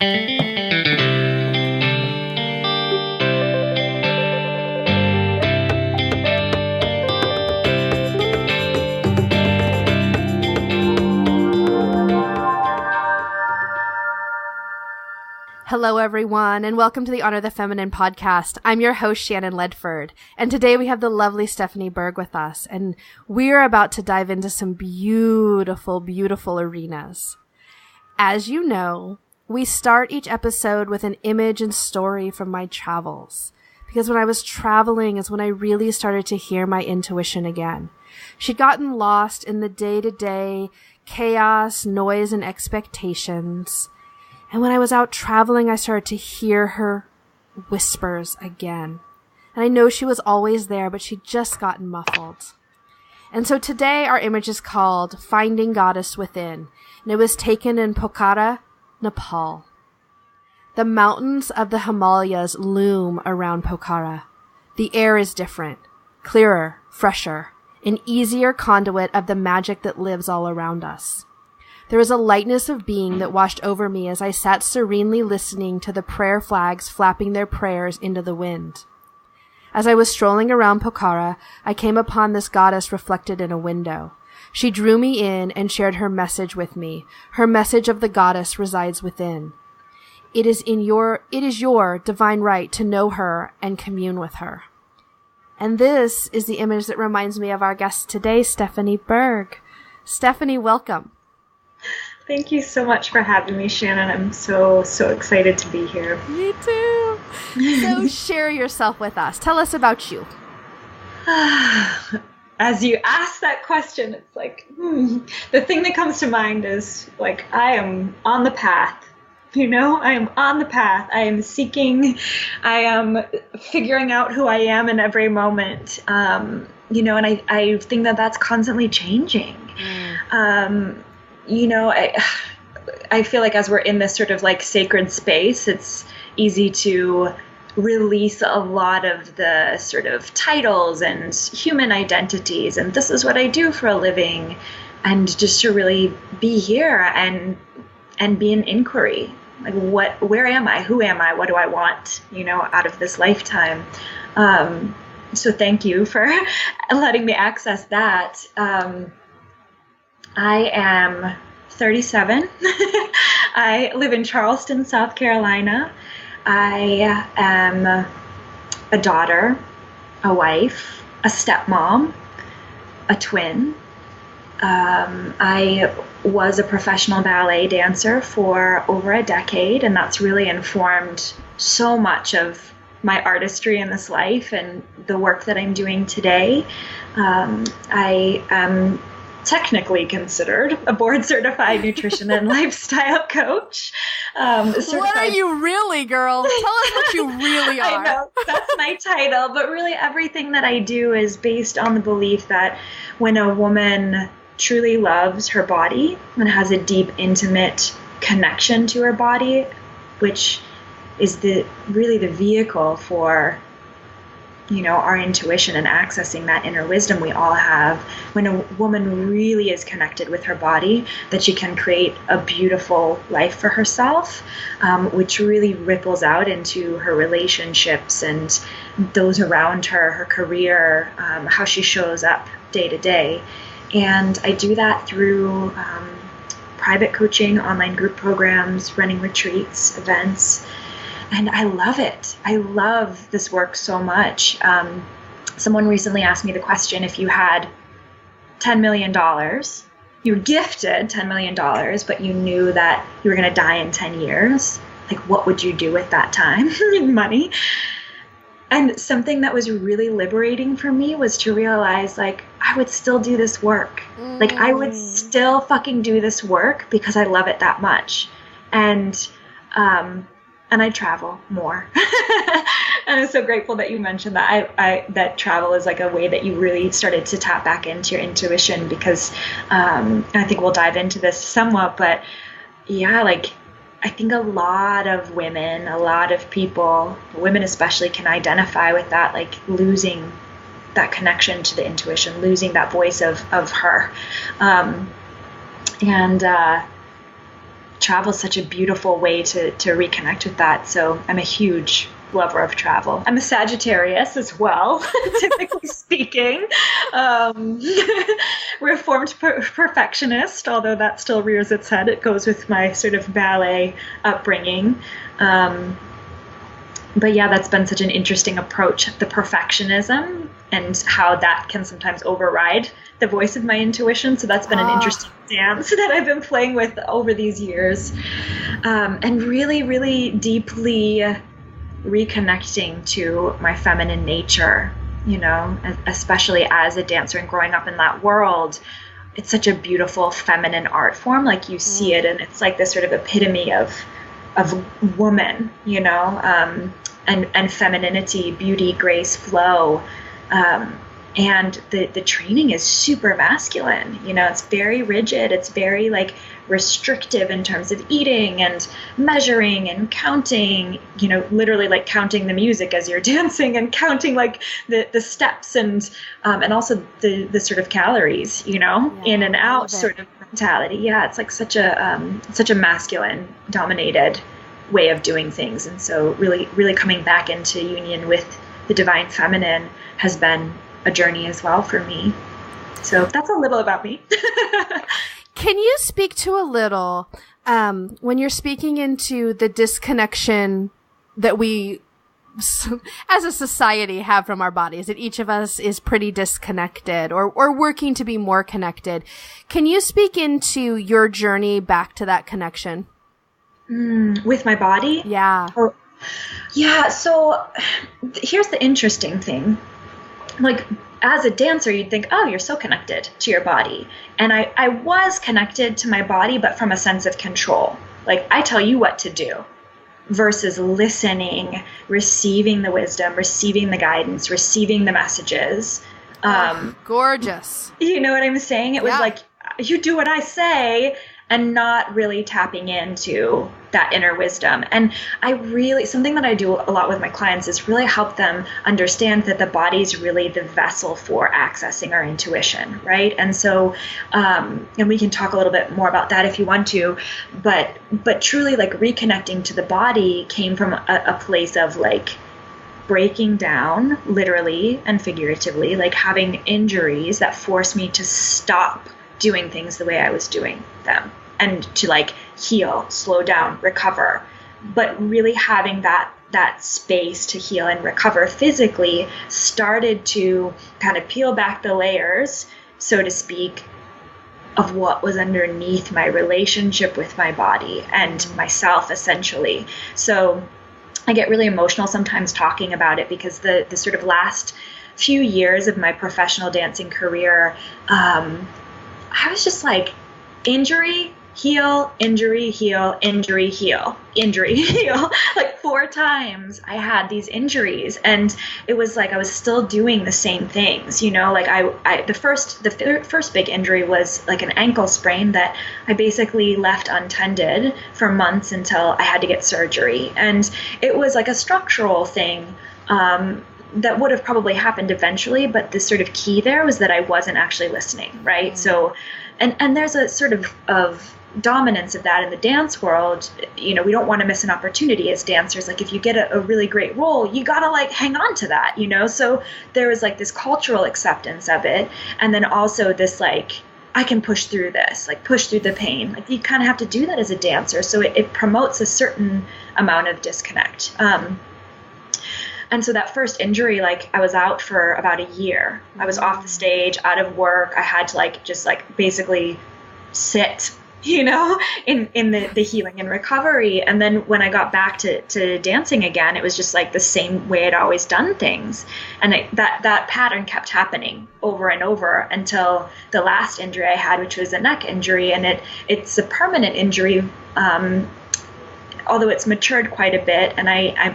Hello, everyone, and welcome to the Honor the Feminine podcast. I'm your host, Shannon Ledford, and today we have the lovely Stephanie Burg with us, and we're about to dive into some beautiful, beautiful arenas. As you know, we start each episode with an image and story from my travels, because when I was traveling is when I really started to hear my intuition again. She'd gotten lost in the day-to-day chaos, noise, and expectations. And when I was out traveling, I started to hear her whispers again. And I know she was always there, but she'd just gotten muffled. And so today our image is called Finding Goddess Within. And it was taken in Pokhara, Nepal. The mountains of the Himalayas loom around Pokhara. The air is different, clearer, fresher, an easier conduit of the magic that lives all around us. There was a lightness of being that washed over me as I sat serenely listening to the prayer flags flapping their prayers into the wind. As I was strolling around Pokhara, I came upon this goddess reflected in a window. She drew me in and shared her message with me. Her message of the goddess resides within. It is your divine right to know her and commune with her. And this is the image that reminds me of our guest today, Stephanie Burg. Stephanie, welcome. Thank you so much for having me, Shannon. I'm so excited to be here. Me too. So share yourself with us. Tell us about you. As you ask that question, it's like, the thing that comes to mind is like, I am on the path. I am on the path. I am seeking. I am figuring out who I am in every moment. And I think that that's constantly changing. I feel like as we're in this sort of like sacred space, it's easy to release a lot of the sort of titles and human identities, and this is what I do for a living, and just to really be here and be in inquiry. Like, where am I? Who am I? What do I want, out of this lifetime? So thank you for letting me access that. I am 37. I live in Charleston, South Carolina. I am a daughter, a wife, a stepmom, a twin. I was a professional ballet dancer for over a decade, and that's really informed so much of my artistry in this life and the work that I'm doing today. I am technically considered a board-certified nutrition and lifestyle coach. What are you really, girl? Tell us what you really are. I know, that's my title, but really everything that I do is based on the belief that when a woman truly loves her body and has a deep, intimate connection to her body, which is really the vehicle for our intuition and accessing that inner wisdom we all have, when a woman really is connected with her body, that she can create a beautiful life for herself, which really ripples out into her relationships and those around her, her career, how she shows up day to day. And I do that through private coaching, online group programs, running retreats, events. And I love it. I love this work so much. Someone recently asked me the question, if you had $10 million, you were gifted $10 million, but you knew that you were going to die in 10 years, like, what would you do with that time and money? And something that was really liberating for me was to realize, like, I would still do this work. Like, I would still fucking do this work because I love it that much. And I travel more. And I'm so grateful that you mentioned that. That travel is like a way that you really started to tap back into your intuition, because and I think we'll dive into this somewhat, but yeah, like, I think a lot of women, a lot of people, women especially, can identify with that, like losing that connection to the intuition, losing that voice of her. travel is such a beautiful way to reconnect with that. So I'm a huge lover of travel. I'm a Sagittarius as well, typically speaking. Reformed perfectionist, although that still rears its head. It goes with my sort of ballet upbringing. But yeah, that's been such an interesting approach, the perfectionism and how that can sometimes override the voice of my intuition. So that's been an interesting dance that I've been playing with over these years. And really, really deeply reconnecting to my feminine nature, especially as a dancer and growing up in that world. It's such a beautiful feminine art form. Like you see it, and it's like this sort of epitome of woman, and femininity, beauty, grace, flow. And the training is super masculine. It's very rigid. It's very like restrictive in terms of eating and measuring and counting, literally like counting the music as you're dancing and counting like the steps and also the sort of calories, in and out sort of mentality. Yeah. It's like such a masculine dominated way of doing things. And so really, really coming back into union with the divine feminine has been a journey as well for me. So that's a little about me. Can you speak to a little, when you're speaking into the disconnection that we, as a society, have from our bodies, that each of us is pretty disconnected or working to be more connected. Can you speak into your journey back to that connection? With my body? Yeah. Yeah. So here's the interesting thing. Like, as a dancer, you'd think, oh, you're so connected to your body. And I was connected to my body, but from a sense of control. Like, I tell you what to do versus listening, receiving the wisdom, receiving the guidance, receiving the messages. Gorgeous. You know what I'm saying? It was like, you do what I say, and not really tapping into that inner wisdom. And something that I do a lot with my clients is really help them understand that the body is really the vessel for accessing our intuition, right? And so, and we can talk a little bit more about that if you want to, but truly like reconnecting to the body came from a place of like breaking down, literally and figuratively, like having injuries that forced me to stop doing things the way I was doing them and to like heal, slow down, recover, but really having that space to heal and recover physically started to kind of peel back the layers, so to speak, of what was underneath my relationship with my body and myself, essentially. So I get really emotional sometimes talking about it because the sort of last few years of my professional dancing career, I was just like, injury, heal, injury, heal, injury, heal, injury, heal. Like 4 times I had these injuries, and it was like I was still doing the same things, like the first big injury was like an ankle sprain that I basically left untended for months until I had to get surgery. And it was like a structural thing, that would have probably happened eventually, but the sort of key there was that I wasn't actually listening, right? So, and there's a sort of dominance of that in the dance world. We don't want to miss an opportunity as dancers. Like if you get a really great role, you gotta like hang on to that, So there was like this cultural acceptance of it, and then also this like, I can push through this, like push through the pain. Like you kind of have to do that as a dancer. So it promotes a certain amount of disconnect. And so that first injury, like I was out for about a year. I was off the stage, out of work. I had to like just like basically sit, in the healing and recovery. And then when I got back to dancing again, it was just like the same way I'd always done things. And that pattern kept happening over and over until the last injury I had, which was a neck injury. And it's a permanent injury, although it's matured quite a bit, and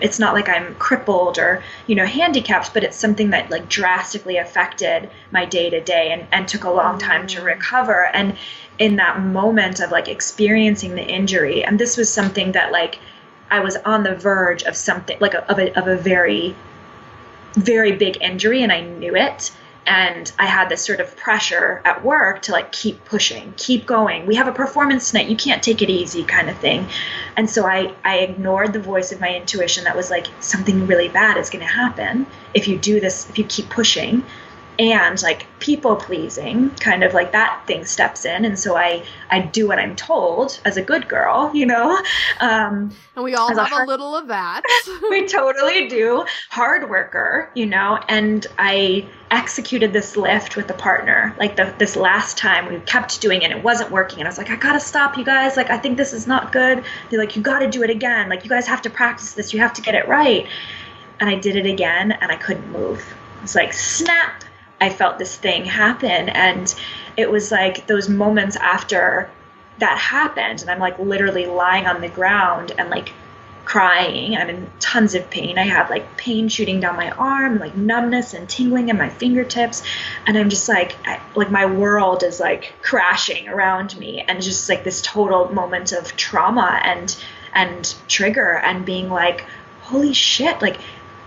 it's not like I'm crippled or, handicapped, but it's something that like drastically affected my day to day and took a long time to recover. And in that moment of like experiencing the injury, and this was something that like I was on the verge of something like of a very, very big injury, and I knew it. And I had this sort of pressure at work to like keep pushing, keep going. We have a performance tonight. You can't take it easy kind of thing. And so I ignored the voice of my intuition that was like, something really bad is going to happen if you do this, if you keep pushing. And like people pleasing, kind of like that thing steps in. And so I do what I'm told as a good girl, you know. And we all have a little of that. We totally do. Hard worker, you know. And I executed this lift with a partner. Like this last time we kept doing it. It wasn't working. And I was like, I got to stop, you guys. Like, I think this is not good. They're like, you got to do it again. Like, you guys have to practice this. You have to get it right. And I did it again and I couldn't move. It's like, snap. I felt this thing happen, and it was like those moments after that happened, and I'm like literally lying on the ground and like crying. I'm in tons of pain. I have like pain shooting down my arm, like numbness and tingling in my fingertips, and I'm just like my world is like crashing around me, and just like this total moment of trauma and trigger, and being like, holy shit, like,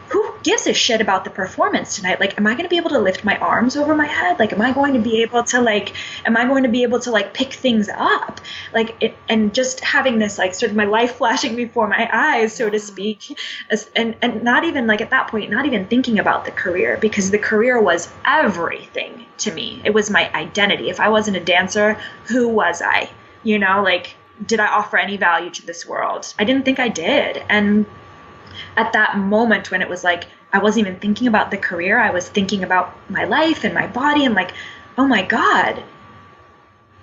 who gives a shit about the performance tonight? Like, am I going to be able to lift my arms over my head? Like, am I going to be able to like pick things up? Like, and just having this, like, sort of my life flashing before my eyes, so to speak. And not even like at that point, not even thinking about the career, because the career was everything to me. It was my identity. If I wasn't a dancer, who was I? You know, like, did I offer any value to this world? I didn't think I did. And at that moment when it was like, I wasn't even thinking about the career, I was thinking about my life and my body, and like, oh my God,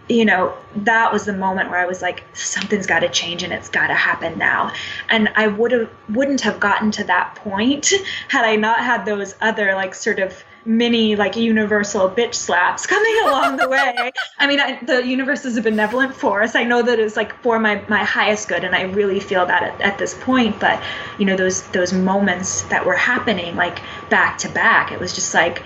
you know, that was the moment where I was like, something's got to change and it's got to happen now. And I wouldn't have gotten to that point had I not had those other like sort of mini like universal bitch slaps coming along the way. I mean, the universe is a benevolent force. I know that it's like for my highest good, and I really feel that at this point. But you know, those moments that were happening like back to back, it was just like,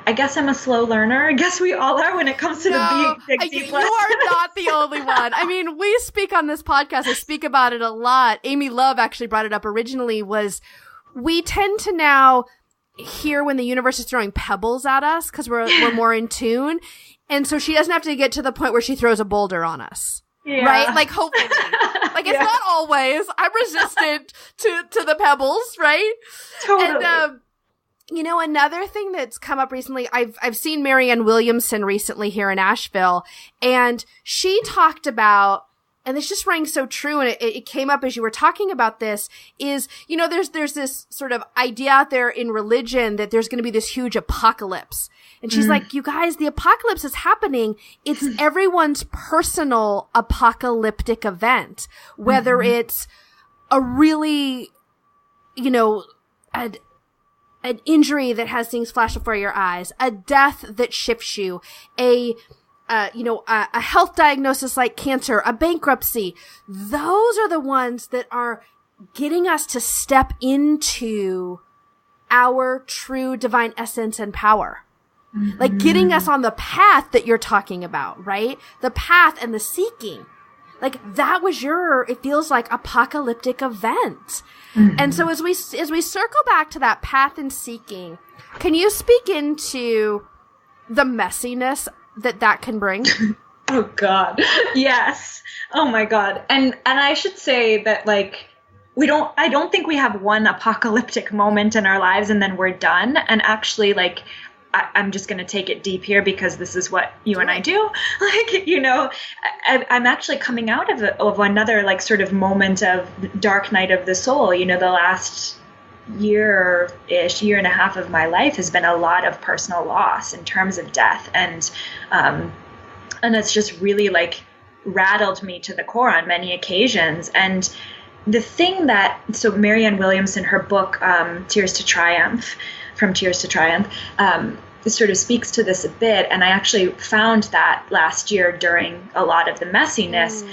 I guess I'm a slow learner. I guess we all are when it comes to the big deep you are not the only one. I mean, we speak on this podcast. I speak about it a lot. Amy Love actually brought it up originally. Was we tend to now hear when the universe is throwing pebbles at us because we're more in tune, and so she doesn't have to get to the point where she throws a boulder on us. Yeah. Right? Like, hopefully. Like, it's not always. I'm resistant to the pebbles, right? Totally. And you know, another thing that's come up recently, I've seen Marianne Williamson recently here in Asheville, and she talked about, and this just rang so true, and it came up as you were talking about this, is, you know, there's this sort of idea out there in religion that there's going to be this huge apocalypse. And she's like, you guys, the apocalypse is happening. It's everyone's personal apocalyptic event, whether it's a really, you know, an injury that has things flash before your eyes, a death that shifts you, a health diagnosis like cancer, a bankruptcy. Those are the ones that are getting us to step into our true divine essence and power. Mm-hmm. Like getting us on the path that you're talking about, right? The path and the seeking. Like that was it feels like apocalyptic event. Mm-hmm. And so as we circle back to that path and seeking, can you speak into the messiness that can bring? Oh God. Yes. Oh my God. And I should say that like I don't think we have one apocalyptic moment in our lives and then we're done. And actually like I'm just going to take it deep here because this is what you and I do. Like, you know, I'm actually coming out of another like sort of moment of dark night of the soul. You know, the last year and a half of my life has been a lot of personal loss in terms of death. And it's just really like rattled me to the core on many occasions. And the thing so Marianne Williamson, her book, Tears to Triumph, From Tears to Triumph, sort of speaks to this a bit. And I actually found that last year during a lot of the messiness.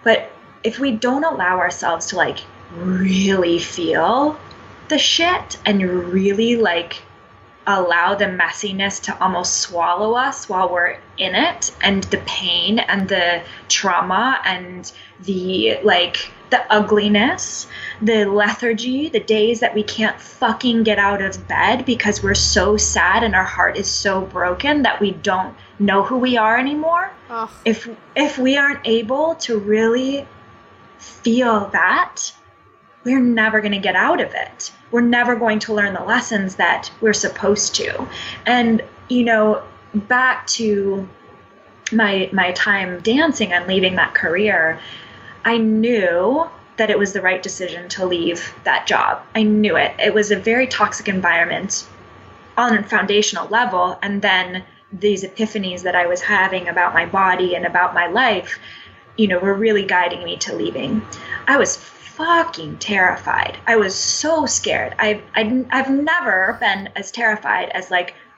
But if we don't allow ourselves to like really feel the shit and really like allow the messiness to almost swallow us while we're in it, and the pain and the trauma and the ugliness, the lethargy, the days that we can't fucking get out of bed because we're so sad and our heart is so broken that we don't know who we are anymore. Ugh. If we aren't able to really feel that, we're never going to get out of it. We're never going to learn the lessons that we're supposed to. And, back to my time dancing and leaving that career, I knew that it was the right decision to leave that job. I knew it. It was a very toxic environment on a foundational level. And then these epiphanies that I was having about my body and about my life, were really guiding me to leaving. I was fucking terrified. I was so scared. I've never been as terrified as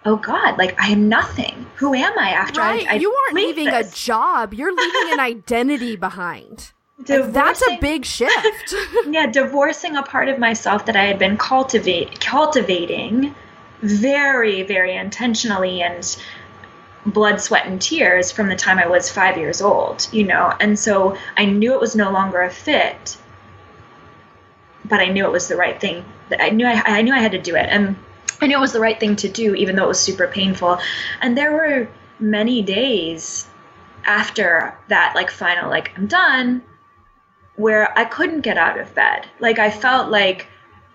oh God, I am nothing. Who am I after I you aren't leaving this? A job. You're leaving an identity behind. That's a big shift. Yeah, divorcing a part of myself that I had been cultivating very, very intentionally and blood, sweat, and tears from the time I was 5 years old, And so I knew it was no longer a fit, but I knew it was the right thing. I knew I had to do it. And I knew it was the right thing to do, even though it was super painful. And there were many days after that, final, I'm done, where I couldn't get out of bed. I felt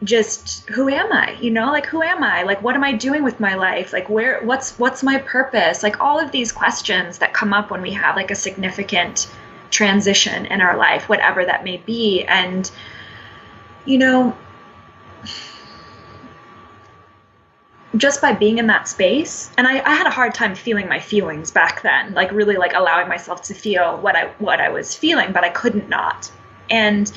just, who am I? Who am I? What am I doing with my life? What's my purpose? All of these questions that come up when we have a significant transition in our life, whatever that may be. And, just by being in that space, and I had a hard time feeling my feelings back then, really allowing myself to feel what I was feeling, but I couldn't not. And,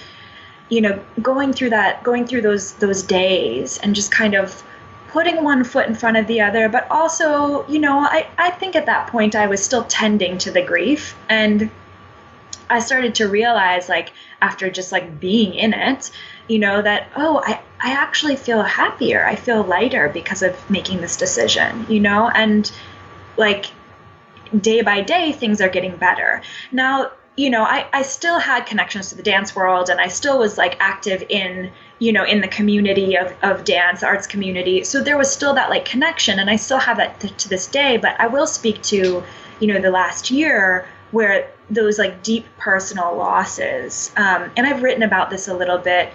going through those days and just kind of putting one foot in front of the other, but also, I think at that point I was still tending to the grief. And I started to realize, after just being in it, that, I actually feel happier. I feel lighter because of making this decision, and day by day, things are getting better. Now, I still had connections to the dance world, and I still was active in, in the community of dance, the arts community. So there was still that connection, and I still have that to this day. But I will speak to, the last year where those deep personal losses, and I've written about this a little bit.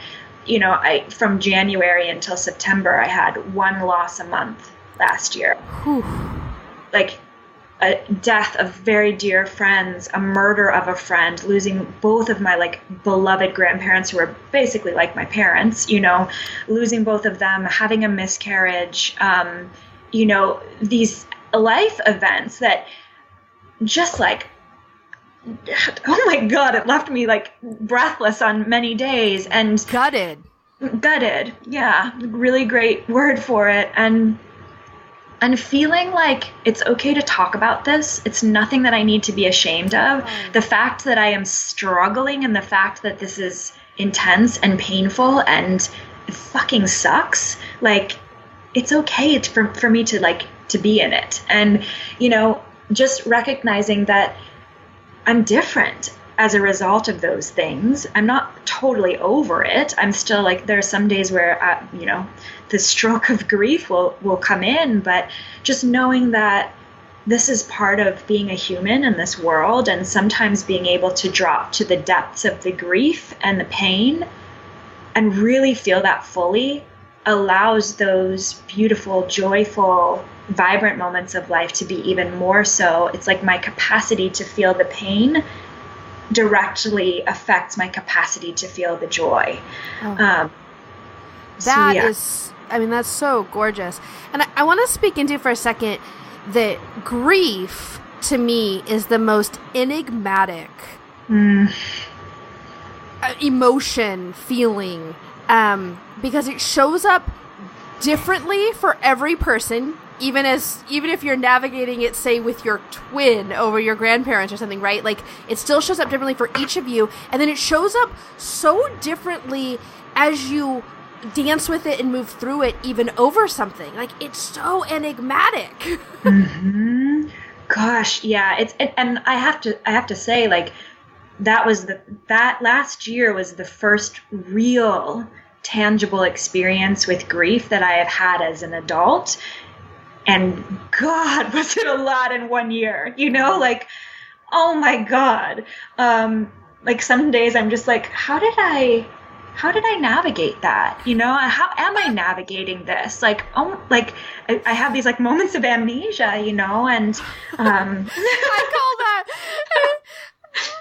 From January until September, I had one loss a month last year. Whew. A death of very dear friends, a murder of a friend, losing both of my beloved grandparents who were basically like my parents, losing both of them, having a miscarriage, these life events that just oh my God, it left me breathless on many days and gutted. Yeah. Really great word for it. And feeling it's okay to talk about this. It's nothing that I need to be ashamed of. Right. The fact that I am struggling and the fact that this is intense and painful and it fucking sucks. It's okay for me to be in it. And, just recognizing that I'm different as a result of those things. I'm not totally over it. I'm still there are some days where, the stroke of grief will come in, but just knowing that this is part of being a human in this world, and sometimes being able to drop to the depths of the grief and the pain and really feel that fully allows those beautiful, joyful, vibrant moments of life to be even more so. It's my capacity to feel the pain directly affects my capacity to feel the joy. Oh. That's so gorgeous. And I want to speak into for a second that grief to me is the most enigmatic emotion, feeling, because it shows up differently for every person, even if you're navigating it, say, with your twin over your grandparents or something, right? It still shows up differently for each of you, and then it shows up so differently as you dance with it and move through it even over something. Like, it's so enigmatic. Mm-hmm. Gosh, yeah. And I have to say, like, that last year was the first real tangible experience with grief that I have had as an adult. And God, was it a lot in 1 year, like, oh my God. Like, some days I'm just like, how did I navigate that? How am I navigating this? Like, I have these like moments of amnesia, and I call that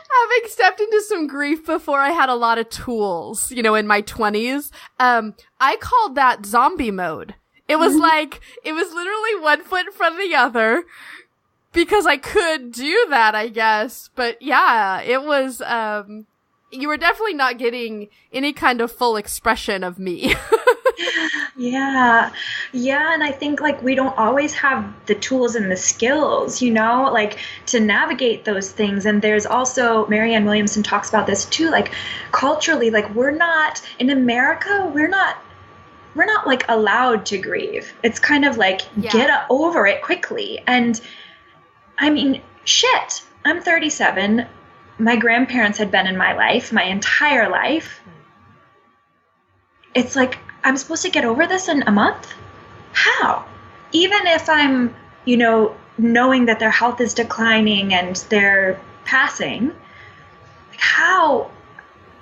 having stepped into some grief before I had a lot of tools, in my 20s. I called that zombie mode. It was like, it was literally one foot in front of the other because I could do that, I guess. But yeah, it was, you were definitely not getting any kind of full expression of me. Yeah. Yeah. And I think like we don't always have the tools and the skills, like to navigate those things. And there's also, Marianne Williamson talks about this too, like culturally, like we're not in America, we're not like allowed to grieve. It's kind of like, get over it quickly. And I mean, shit, I'm 37. My grandparents had been in my life, my entire life. It's like, I'm supposed to get over this in a month? How? Even if I'm, knowing that their health is declining and they're passing, like how?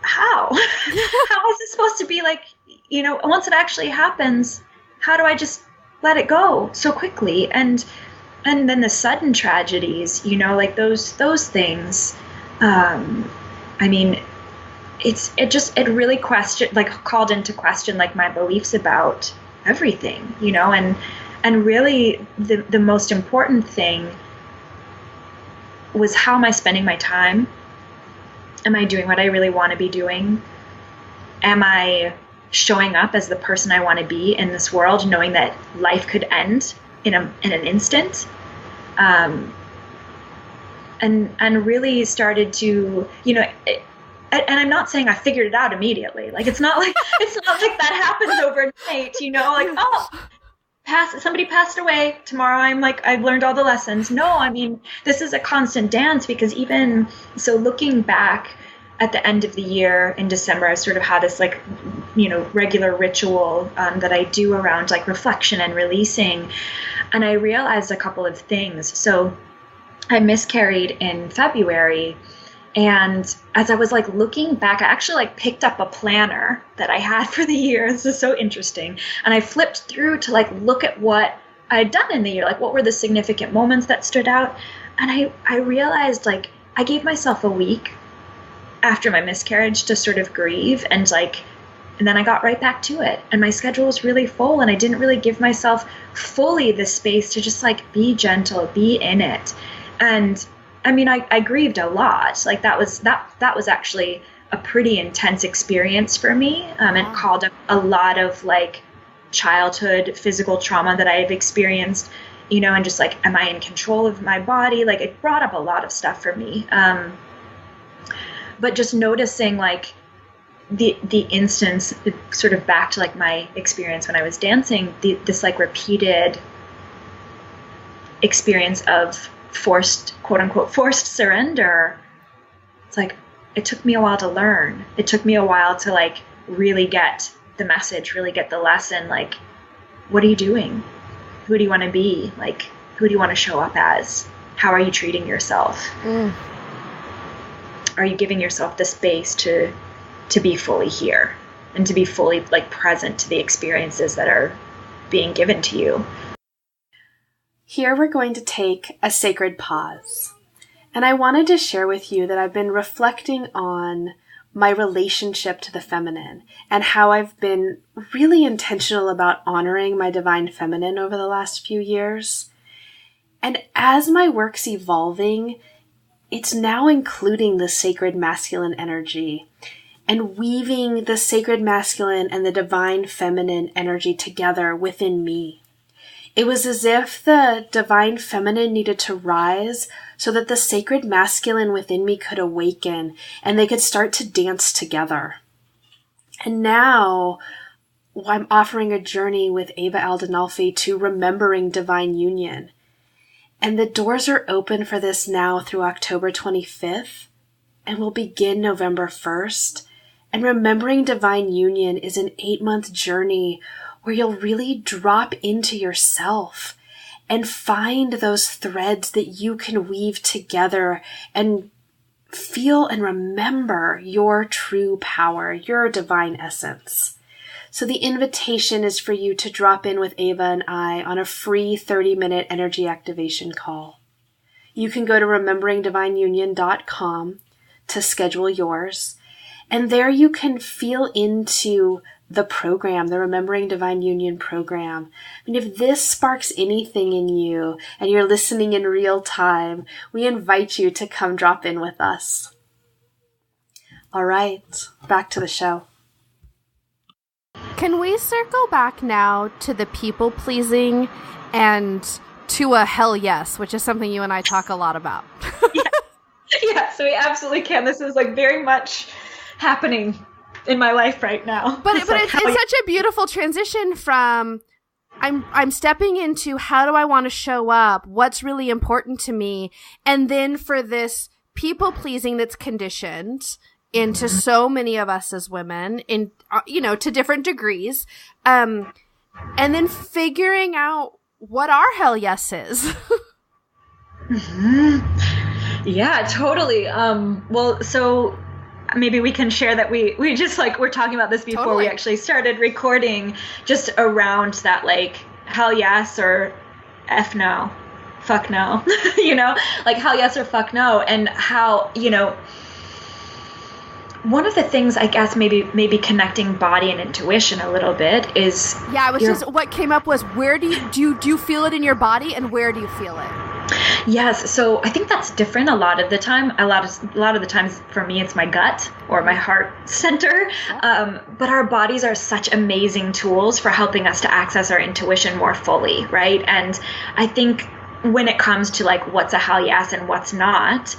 How is it supposed to be like, once it actually happens, how do I just let it go so quickly? And then the sudden tragedies, like those things, I mean, it really called into question like my beliefs about everything, and really the most important thing was, how am I spending my time? Am I doing what I really want to be doing? Am I showing up as the person I want to be in this world, knowing that life could end in an instant? And really started to, and I'm not saying I figured it out immediately. Like, it's not like that happens overnight, like, somebody passed away tomorrow. I'm like, I've learned all the lessons. No, I mean, this is a constant dance, because even so, looking back at the end of the year in December, I sort of had this like, regular ritual that I do around like reflection and releasing. And I realized a couple of things. So I miscarried in February. And as I was like looking back, I actually like picked up a planner that I had for the year. This is so interesting. And I flipped through to like look at what I had done in the year, like what were the significant moments that stood out. And I realized like I gave myself a week after my miscarriage to sort of grieve, and then I got right back to it. And my schedule was really full, and I didn't really give myself fully the space to just like be gentle, be in it. And I mean, I grieved a lot. Like that was actually a pretty intense experience for me. It called up a lot of like childhood physical trauma that I have experienced, and just like, am I in control of my body? Like it brought up a lot of stuff for me. But just noticing like the instance, sort of back to like my experience when I was dancing, this like repeated experience of quote unquote forced surrender. It's like, it took me a while to learn. It took me a while to like really get the message, really get the lesson. Like, what are you doing? Who do you want to be? Like, who do you want to show up as? How are you treating yourself? Are you giving yourself the space to be fully here and to be fully like present to the experiences that are being given to you? Here we're going to take a sacred pause. And I wanted to share with you that I've been reflecting on my relationship to the feminine and how I've been really intentional about honoring my divine feminine over the last few years. And as my work's evolving, it's now including the sacred masculine energy and weaving the sacred masculine and the divine feminine energy together within me. It was as if the divine feminine needed to rise so that the sacred masculine within me could awaken and they could start to dance together. And now I'm offering a journey with Ava Aldinolfi to remembering divine union. And the doors are open for this now through October 25th and will begin November 1st. And remembering divine union is an 8-month journey where you'll really drop into yourself and find those threads that you can weave together and feel and remember your true power, your divine essence. So the invitation is for you to drop in with Ava and I on a free 30-minute energy activation call. You can go to rememberingdivineunion.com to schedule yours. And there you can feel into the program, the Remembering Divine Union program. And if this sparks anything in you and you're listening in real time, we invite you to come drop in with us. All right, back to the show. Can we circle back now to the people pleasing and to a hell yes, which is something you and I talk a lot about? Yeah, so we absolutely can. This is like very much happening in my life right now. But it's such a beautiful transition from I'm stepping into how do I want to show up, what's really important to me, and then for this people pleasing that's conditioned into so many of us as women in to different degrees, and then figuring out what our hell yes is. Yeah, totally. Well, so maybe we can share that we just we're talking about this before we actually started recording, just around that hell yes or F no, fuck no, hell yes or fuck no, and how, one of the things I guess maybe connecting body and intuition a little bit is just what came up was where do you feel it in your body and where do you feel it? Yes, so I think that's different a lot of the time. A lot of the times for me, it's my gut or my heart center. But our bodies are such amazing tools for helping us to access our intuition more fully, right? And I think when it comes to what's a hell yes and what's not,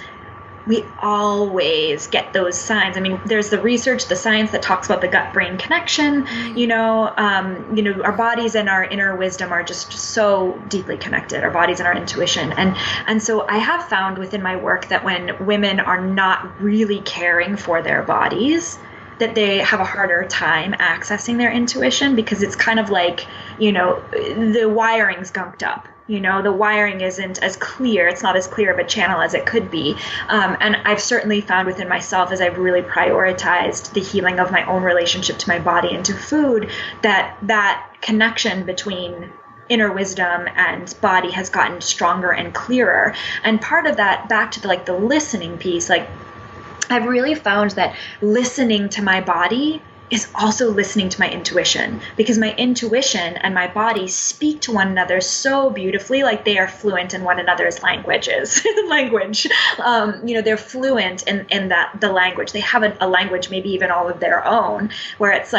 we always get those signs. I mean, there's the research, the science that talks about the gut-brain connection. Our bodies and our inner wisdom are just so deeply connected, our bodies and our intuition. And so I have found within my work that when women are not really caring for their bodies, that they have a harder time accessing their intuition, because it's kind of the wiring's gunked up. The wiring isn't as clear. It's not as clear of a channel as it could be. And I've certainly found within myself, as I've really prioritized the healing of my own relationship to my body and to food, that connection between inner wisdom and body has gotten stronger and clearer. And part of that, back to the listening piece, I've really found that listening to my body is also listening to my intuition, because my intuition and my body speak to one another so beautifully, they are fluent in one another's languages. They're fluent in the language. They have a language, maybe even all of their own, where it's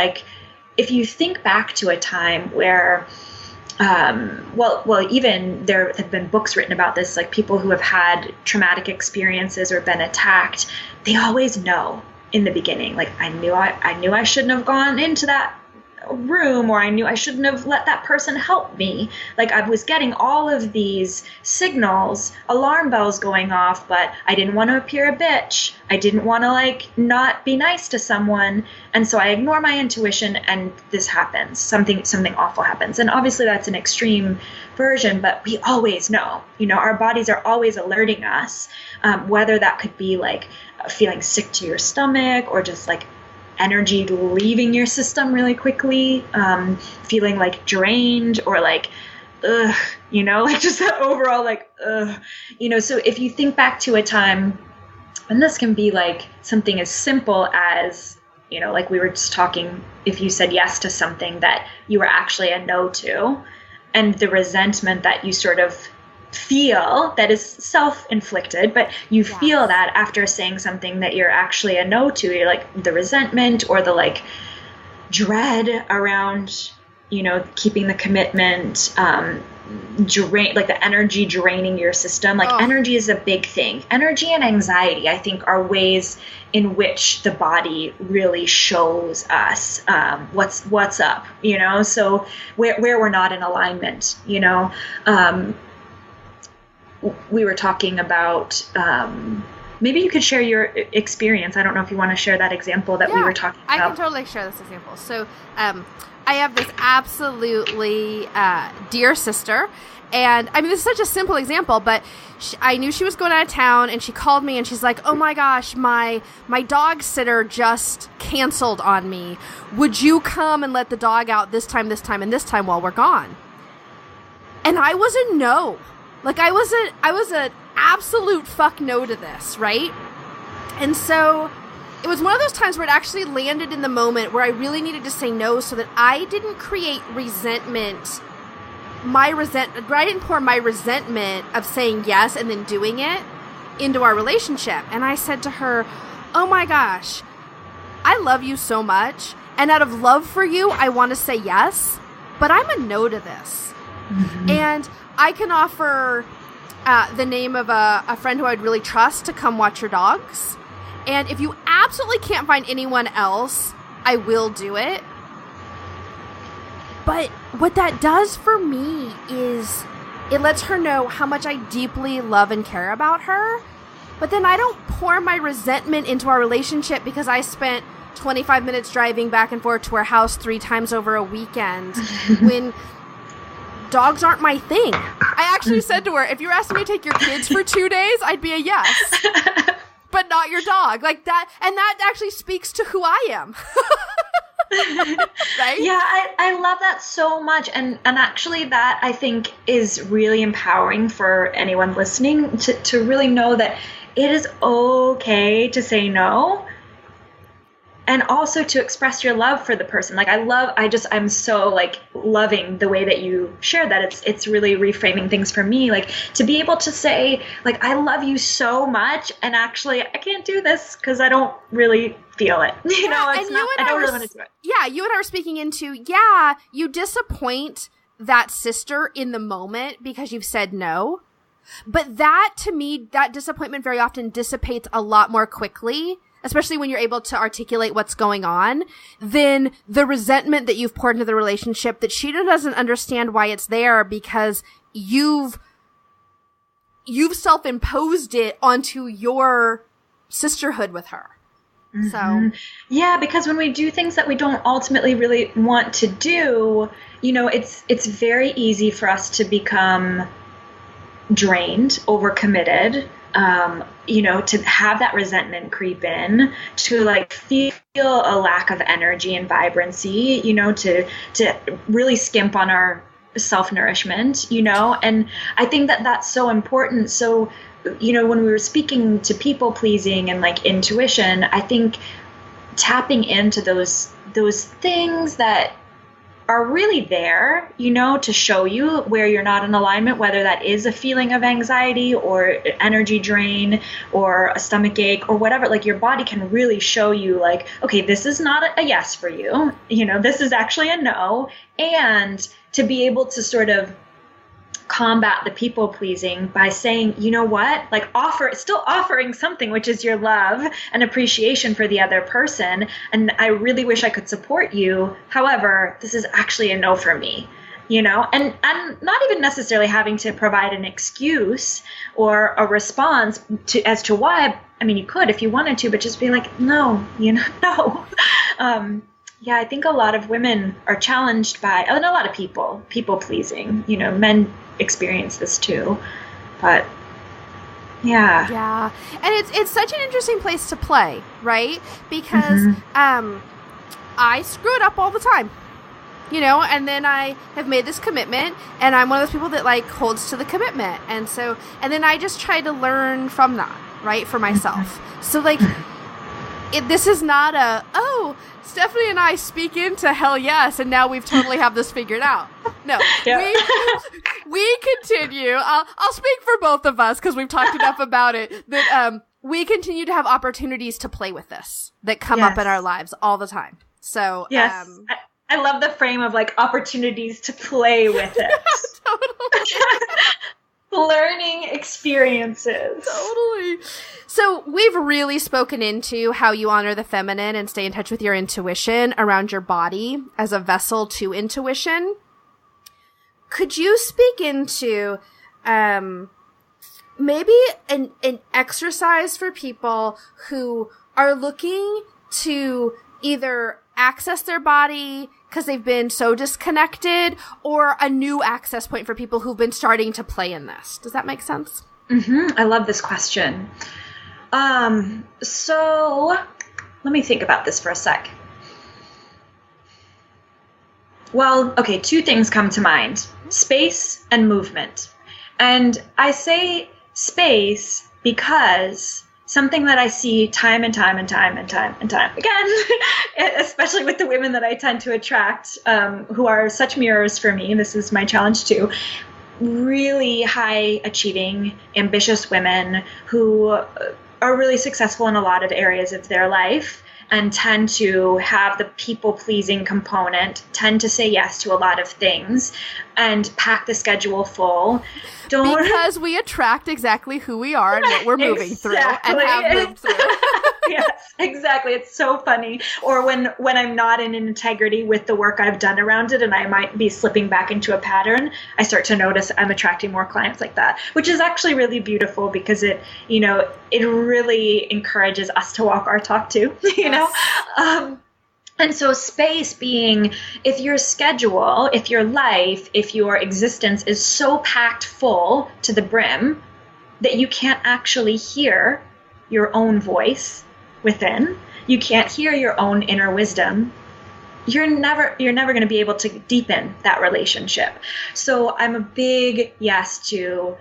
if you think back to a time where even there have been books written about this, people who have had traumatic experiences or been attacked, they always know in the beginning, I knew I shouldn't have gone into that room, or I knew I shouldn't have let that person help me. I was getting all of these signals, alarm bells going off, but I didn't want to appear a bitch. I didn't want to not be nice to someone. And so I ignore my intuition and this happens. Something awful happens. And obviously that's an extreme version, but we always know, our bodies are always alerting us, whether that could be feeling sick to your stomach, or just energy leaving your system really quickly, feeling drained, or ugh, just that overall ugh, so if you think back to a time, and this can be something as simple as, we were just talking, if you said yes to something that you were actually a no to, and the resentment that you sort of feel that is self-inflicted, but you feel that after saying something that you're actually a no to, you're the resentment or the dread around, keeping the commitment, the energy draining your system. Like energy is a big thing. Energy and anxiety, I think, are ways in which the body really shows us what's up, you know, so where we're not in alignment, you know. We were talking about maybe you could share your experience. I don't know if you want to share that example that we were talking about. I can totally share this example. So I have this absolutely dear sister. And I mean, this is such a simple example, but I knew she was going out of town, and she called me and she's like, oh my gosh, my dog sitter just canceled on me. Would you come and let the dog out this time, and this time while we're gone? And I was a no. Like, I was an absolute fuck no to this, right? And so it was one of those times where it actually landed in the moment where I really needed to say no so that I didn't create resentment. I didn't pour my resentment of saying yes and then doing it into our relationship. And I said to her, oh my gosh, I love you so much. And out of love for you, I want to say yes, but I'm a no to this. Mm-hmm. And I can offer the name of a friend who I'd really trust to come watch your dogs. And if you absolutely can't find anyone else, I will do it. But what that does for me is it lets her know how much I deeply love and care about her. But then I don't pour my resentment into our relationship because I spent 25 minutes driving back and forth to her house 3 times over a weekend when dogs aren't my thing. I actually said to her, if you were asking me to take your kids for 2 days, I'd be a yes. But not your dog. Like that, and that actually speaks to who I am. Right? Yeah, I love that so much. And actually that I think is really empowering for anyone listening to really know that it is okay to say no. And also to express your love for the person. Like I'm so like loving the way that you share that. It's really reframing things for me. Like to be able to say like, I love you so much. And actually I can't do this because I don't really feel it. You know, I don't really want to do it. Yeah. You and I were speaking into, you disappoint that sister in the moment because you've said no. But that to me, that disappointment very often dissipates a lot more quickly, especially when you're able to articulate what's going on, than the resentment that you've poured into the relationship that she doesn't understand why it's there because you've self-imposed it onto your sisterhood with her. Mm-hmm. So yeah, because when we do things that we don't ultimately really want to do, you know, it's very easy for us to become drained, overcommitted, you know, to have that resentment creep in, to like feel a lack of energy and vibrancy, you know, to really skimp on our self-nourishment, you know, and I think that that's so important. So, you know, when we were speaking to people pleasing and like intuition, I think tapping into those things that are really there, you know, to show you where you're not in alignment, whether that is a feeling of anxiety or energy drain or a stomach ache or whatever. Like your body can really show you like, okay, this is not a yes for you, you know, this is actually a no. And to be able to sort of combat the people pleasing by saying, you know what, like still offering something, which is your love and appreciation for the other person. And I really wish I could support you. However, this is actually a no for me, you know, and not even necessarily having to provide an excuse or a response as to why. I mean, you could if you wanted to, but just be like, no, you know, no. Yeah, I think a lot of women are challenged by, and a lot of people pleasing, you know, men experience this too, but yeah, and it's such an interesting place to play, right? Because I screw it up all the time, you know, and then I have made this commitment, and I'm one of those people that like holds to the commitment, and then I just try to learn from that, right, for myself. So like, this is not Stephanie and I speak into hell yes, and now we've totally have this figured out. No, yeah. we continue. I'll speak for both of us because we've talked enough about it. That we continue to have opportunities to play with this that come up in our lives all the time. So yes, I love the frame of like opportunities to play with it. Learning experiences. Totally. So we've really spoken into how you honor the feminine and stay in touch with your intuition around your body as a vessel to intuition. Could you speak into maybe an exercise for people who are looking to either access their body because they've been so disconnected, or a new access point for people who've been starting to play in this? Does that make sense? I love this question. So let me think about this for a sec. Well, okay, two things come to mind: space and movement. And I say space because something that I see time and time again, especially with the women that I tend to attract, who are such mirrors for me. This is my challenge too. Really high achieving, ambitious women who are really successful in a lot of areas of their life and tend to have the people-pleasing component, tend to say yes to a lot of things, and pack the schedule full. Because we attract exactly who we are and what we're moving through and have moved through. Yes, exactly. It's so funny. Or when I'm not in integrity with the work I've done around it and I might be slipping back into a pattern, I start to notice I'm attracting more clients like that, which is actually really beautiful because it really encourages us to walk our talk too, you know? And so space being, if your schedule, if your life, if your existence is so packed full to the brim that you can't actually hear your own voice within, you can't hear your own inner wisdom, you're never going to be able to deepen that relationship. So I'm a big yes to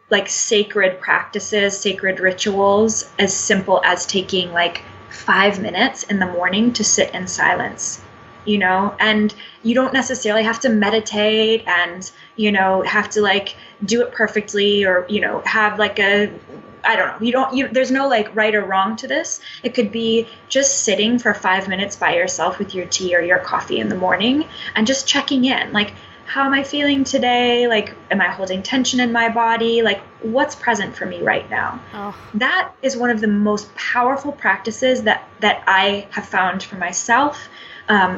like sacred practices, sacred rituals, as simple as taking like 5 minutes in the morning to sit in silence, you know, and you don't necessarily have to meditate and, you know, have to like do it perfectly or, you know, have like there's no like right or wrong to this. It could be just sitting for 5 minutes by yourself with your tea or your coffee in the morning and just checking in, like, how am I feeling today? Like, am I holding tension in my body? Like, what's present for me right now? Oh. That is one of the most powerful practices that I have found for myself,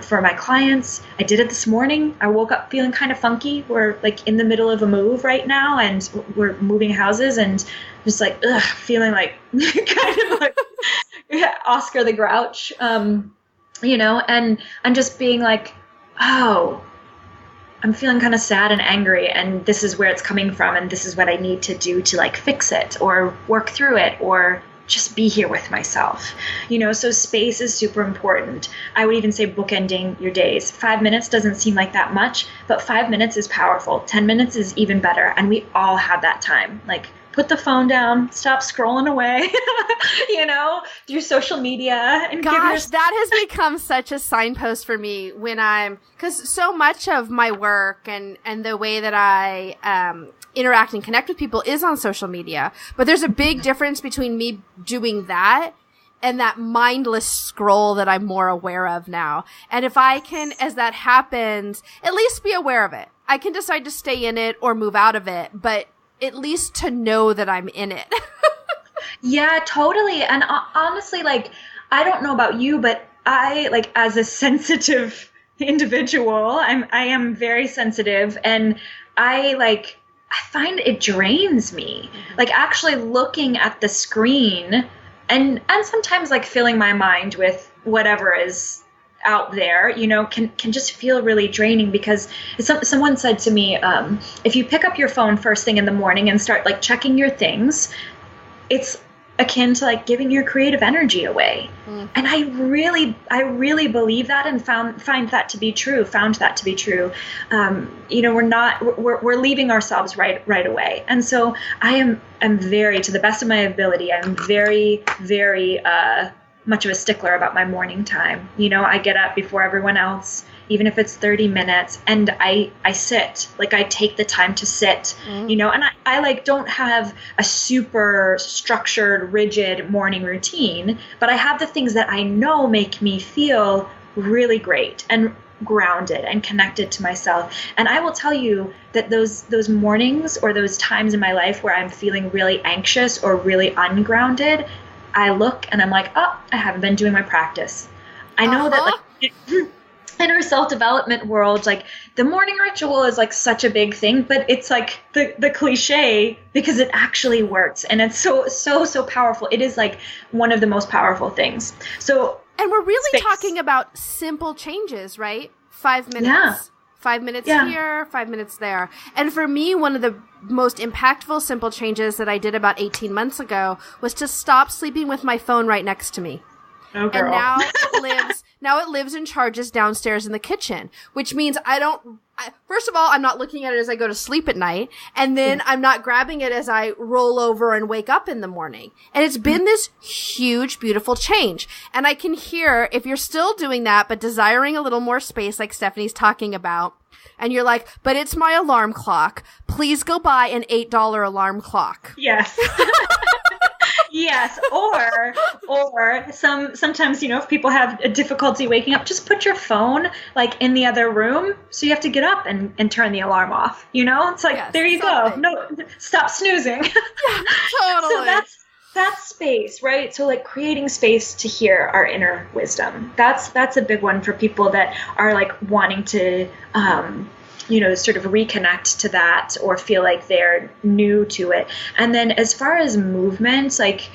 for my clients. I did it this morning. I woke up feeling kind of funky. We're like in the middle of a move right now and we're moving houses and just like, feeling like kind of like Oscar the Grouch, you know, and I'm just being like, oh, I'm feeling kind of sad and angry, and this is where it's coming from, and this is what I need to do to like fix it or work through it or just be here with myself, you know. So space is super important. I would even say bookending your days. 5 minutes doesn't seem like that much, but 5 minutes is powerful. 10 minutes is even better, and we all have that time. Like, put the phone down, stop scrolling away, you know, through social media. And gosh, that has become such a signpost for me because so much of my work and the way that I interact and connect with people is on social media. But there's a big difference between me doing that and that mindless scroll that I'm more aware of now. And if I can, as that happens, at least be aware of it. I can decide to stay in it or move out of it, but at least to know that I'm in it. Yeah, totally. And honestly, like, I don't know about you, but I, like, as a sensitive individual, I am very sensitive, and I find it drains me. Mm-hmm. Like, actually looking at the screen and sometimes like filling my mind with whatever is out there, you know, can just feel really draining because someone said to me, if you pick up your phone first thing in the morning and start like checking your things, it's akin to like giving your creative energy away. Mm. And I really believe that and found that to be true. You know, we're leaving ourselves right away. And so I am very, to the best of my ability, I'm very, very, much of a stickler about my morning time. You know, I get up before everyone else, even if it's 30 minutes, and I sit, like I take the time to sit, you know, and I like don't have a super structured, rigid morning routine, but I have the things that I know make me feel really great. And grounded and connected to myself. And I will tell you that those mornings or those times in my life where I'm feeling really anxious or really ungrounded, I look and I'm like, oh, I haven't been doing my practice. I know that like in our self-development world, like the morning ritual is like such a big thing, but it's like the cliche because it actually works. And it's so powerful. It is like one of the most powerful things. So, and we're really talking about simple changes, right? 5 minutes. Yeah. 5 minutes here, 5 minutes there. And for me, one of the most impactful simple changes that I did about 18 months ago was to stop sleeping with my phone right next to me. Oh, girl. And now it lives and charges downstairs in the kitchen, which means first of all, I'm not looking at it as I go to sleep at night, and then I'm not grabbing it as I roll over and wake up in the morning. And it's been this huge, beautiful change. And I can hear, if you're still doing that, but desiring a little more space like Stephanie's talking about, and you're like, but it's my alarm clock, please go buy an $8 alarm clock. Yes. Yes, or sometimes, you know, if people have a difficulty waking up, just put your phone like in the other room, so you have to get up and turn the alarm off. You know, it's like there you go. No, stop snoozing. Yeah, totally. So that's space, right? So like creating space to hear our inner wisdom. That's a big one for people that are like wanting to you know, sort of reconnect to that or feel like they're new to it. And then as far as movement, like,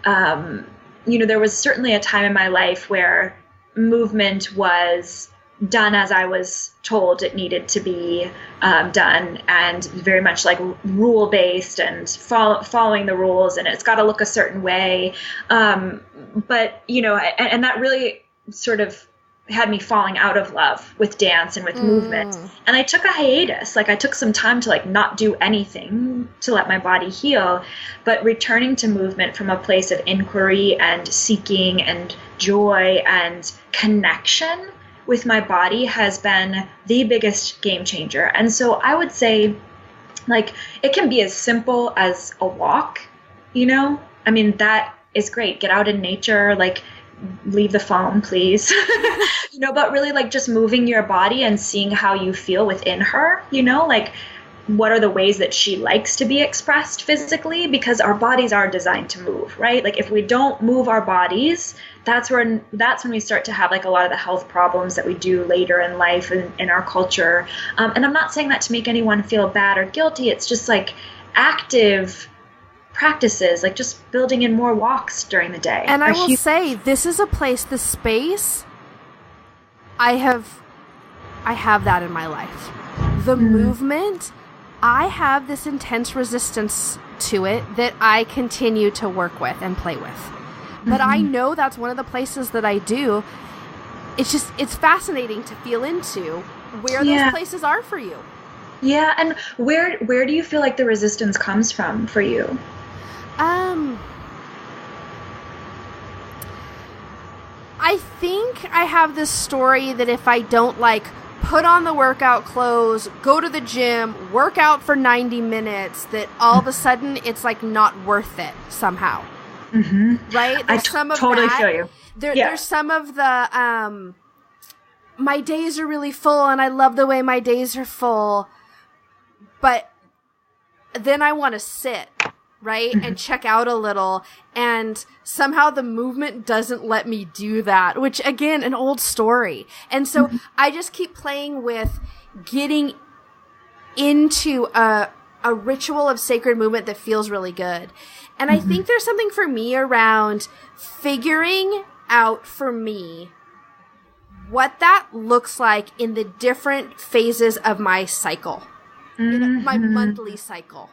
you know, there was certainly a time in my life where movement was done as I was told it needed to be done, and very much like rule-based and following the rules, and it's got to look a certain way. But, you know, and that really sort of had me falling out of love with dance and with movement. And I took a hiatus. Like I took some time to like not do anything to let my body heal, but returning to movement from a place of inquiry and seeking and joy and connection with my body has been the biggest game changer. And so I would say like it can be as simple as a walk, you know? I mean, that is great. Get out in nature, like leave the phone, please. You know, but really like just moving your body and seeing how you feel within her, you know, like what are the ways that she likes to be expressed physically, because our bodies are designed to move, right? Like if we don't move our bodies, that's when we start to have like a lot of the health problems that we do later in life and in our culture. And I'm not saying that to make anyone feel bad or guilty. It's just like active practices, like just building in more walks during the day. And I will say, this is a place, this space, I have that in my life. The movement, I have this intense resistance to it that I continue to work with and play with. But I know that's one of the places that I do. It's fascinating to feel into where those places are for you. Yeah, and where do you feel like the resistance comes from for you? I think I have this story that if I don't like put on the workout clothes, go to the gym, work out for 90 minutes, that all of a sudden it's like not worth it somehow. Right? I totally feel you. There's some of the, my days are really full and I love the way my days are full, but then I want to sit, right? And check out a little, and somehow the movement doesn't let me do that, which again, an old story. And so I just keep playing with getting into a ritual of sacred movement that feels really good. And I think there's something for me around figuring out for me what that looks like in the different phases of my cycle, my monthly cycle.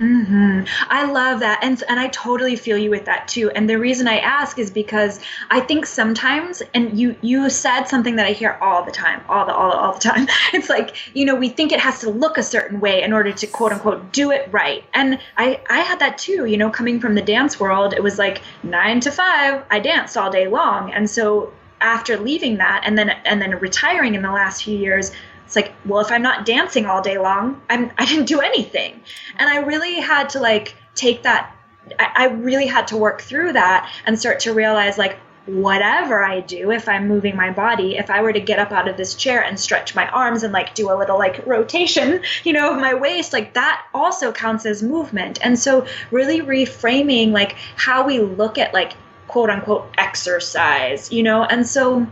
I love that. And I totally feel you with that too. And the reason I ask is because I think sometimes, and you said something that I hear all the time, all the time. It's like, you know, we think it has to look a certain way in order to quote unquote do it right. And I had that too, you know, coming from the dance world, it was like 9 to 5, I danced all day long. And so after leaving that and then retiring in the last few years, it's like, well, if I'm not dancing all day long, I didn't do anything. And I really had to like take that. I really had to work through that and start to realize like, whatever I do, if I'm moving my body, if I were to get up out of this chair and stretch my arms and like do a little like rotation, of my waist, like that also counts as movement. And so really reframing like how we look at like quote unquote exercise, and so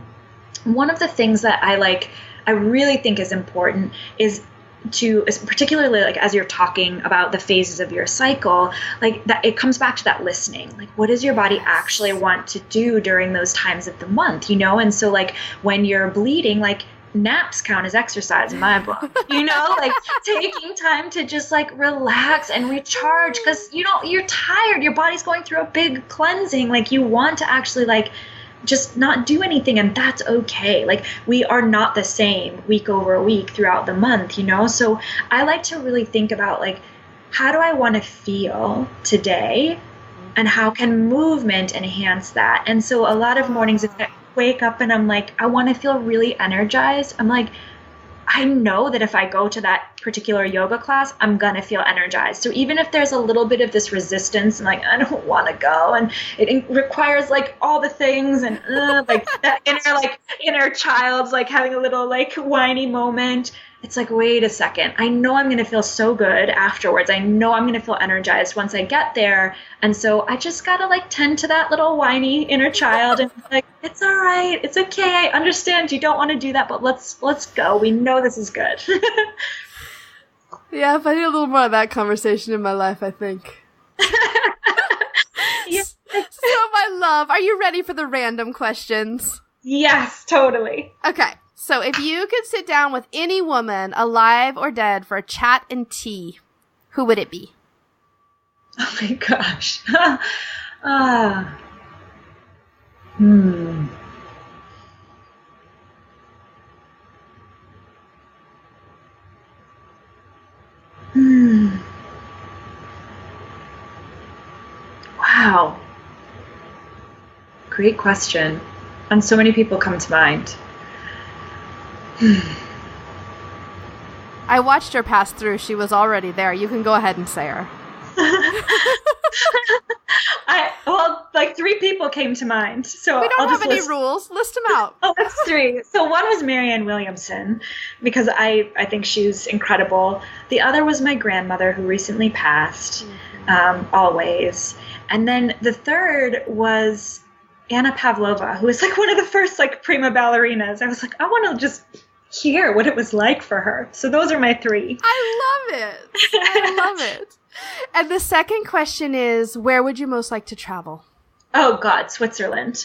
one of the things that I really think is important is to, particularly like as you're talking about the phases of your cycle, like that it comes back to that listening. Like, what does your body actually want to do during those times of the month, And so like when you're bleeding, like naps count as exercise in my book, like taking time to just like relax and recharge because, you're tired. Your body's going through a big cleansing. Like you want to actually like just not do anything, and that's okay. Like we are not the same week over week throughout the month, So I like to really think about like, how do I want to feel today, and how can movement enhance that? And so a lot of mornings, if I wake up and I'm like, I want to feel really energized, I'm like, I know that if I go to that particular yoga class, I'm going to feel energized. So even if there's a little bit of this resistance and like, I don't want to go, and it requires like all the things and like that inner child's like having a little like whiny moment. It's like, wait a second. I know I'm going to feel so good afterwards. I know I'm going to feel energized once I get there. And so I just got to like tend to that little whiny inner child and like, it's all right. It's okay. I understand you don't want to do that, but let's go. We know this is good. Yeah, if I need a little more of that conversation in my life, I think. Yeah. So my love, are you ready for the random questions? Yes, totally. Okay. So if you could sit down with any woman, alive or dead, for a chat and tea, who would it be? Oh my gosh. Wow. Great question. And so many people come to mind. I watched her pass through. She was already there. You can go ahead and say her. Like 3 people came to mind. So we don't have any rules. List them out. Oh, that's 3. So one was Marianne Williamson, because I think she's incredible. The other was my grandmother, who recently passed, always. And then the third was Anna Pavlova, who was like one of the first like prima ballerinas. I was like, I want to just hear what it was like for her. So those are my 3. I love it. I love it. And the second question is, where would you most like to travel? Oh God, Switzerland.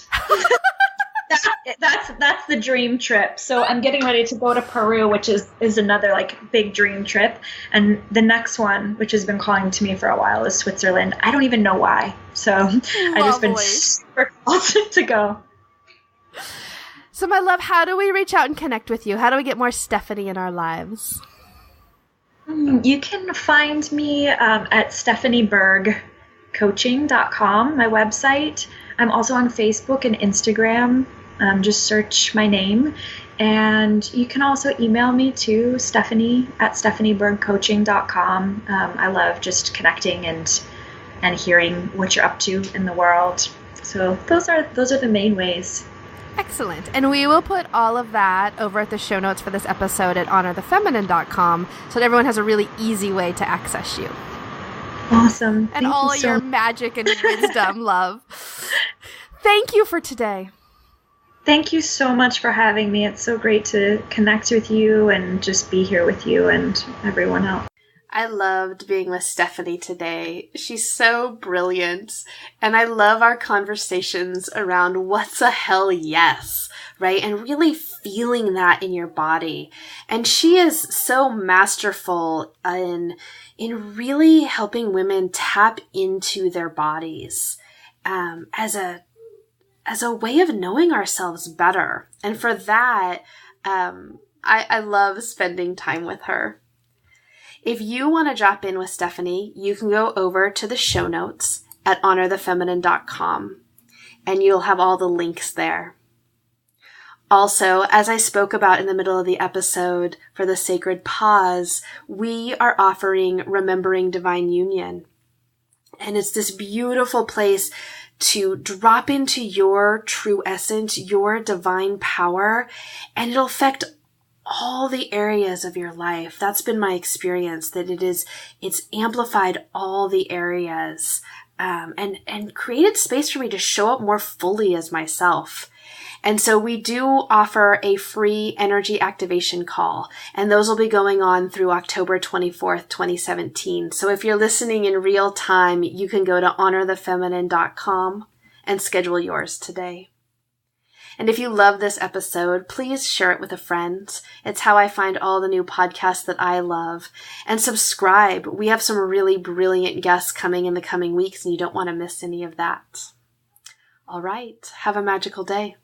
That's the dream trip. So I'm getting ready to go to Peru, which is another like big dream trip. And the next one, which has been calling to me for a while, is Switzerland. I don't even know why. So I've just been super called to go. So my love, how do we reach out and connect with you? How do we get more Stephanie in our lives? You can find me at stephanieburgcoaching.com, my website. I'm also on Facebook and Instagram. Just search my name. And you can also email me to Stephanie at stephanieburgcoaching.com. I love just connecting and hearing what you're up to in the world. So those are the main ways. Excellent. And we will put all of that over at the show notes for this episode at honorthefeminine.com so that everyone has a really easy way to access you. Awesome. And all of your magic and wisdom, love. Thank you for today. Thank you so much for having me. It's so great to connect with you and just be here with you and everyone else. I loved being with Stephanie today. She's so brilliant. And I love our conversations around what's a hell yes, right? And really feeling that in your body. And she is so masterful in really helping women tap into their bodies as a way of knowing ourselves better. And for that, I love spending time with her. If you want to drop in with Stephanie, you can go over to the show notes at honorthefeminine.com, and you'll have all the links there. Also, as I spoke about in the middle of the episode for the Sacred Pause, we are offering Remembering Divine Union. And it's this beautiful place to drop into your true essence, your divine power, and it'll affect all the areas of your life. That's been my experience, that it's amplified all the areas, and created space for me to show up more fully as myself. And so we do offer a free energy activation call, and those will be going on through October 24th, 2017. So if you're listening in real time, you can go to honorthefeminine.com and schedule yours today. And if you love this episode, please share it with a friend. It's how I find all the new podcasts that I love. And subscribe. We have some really brilliant guests coming in the coming weeks, and you don't want to miss any of that. All right. Have a magical day.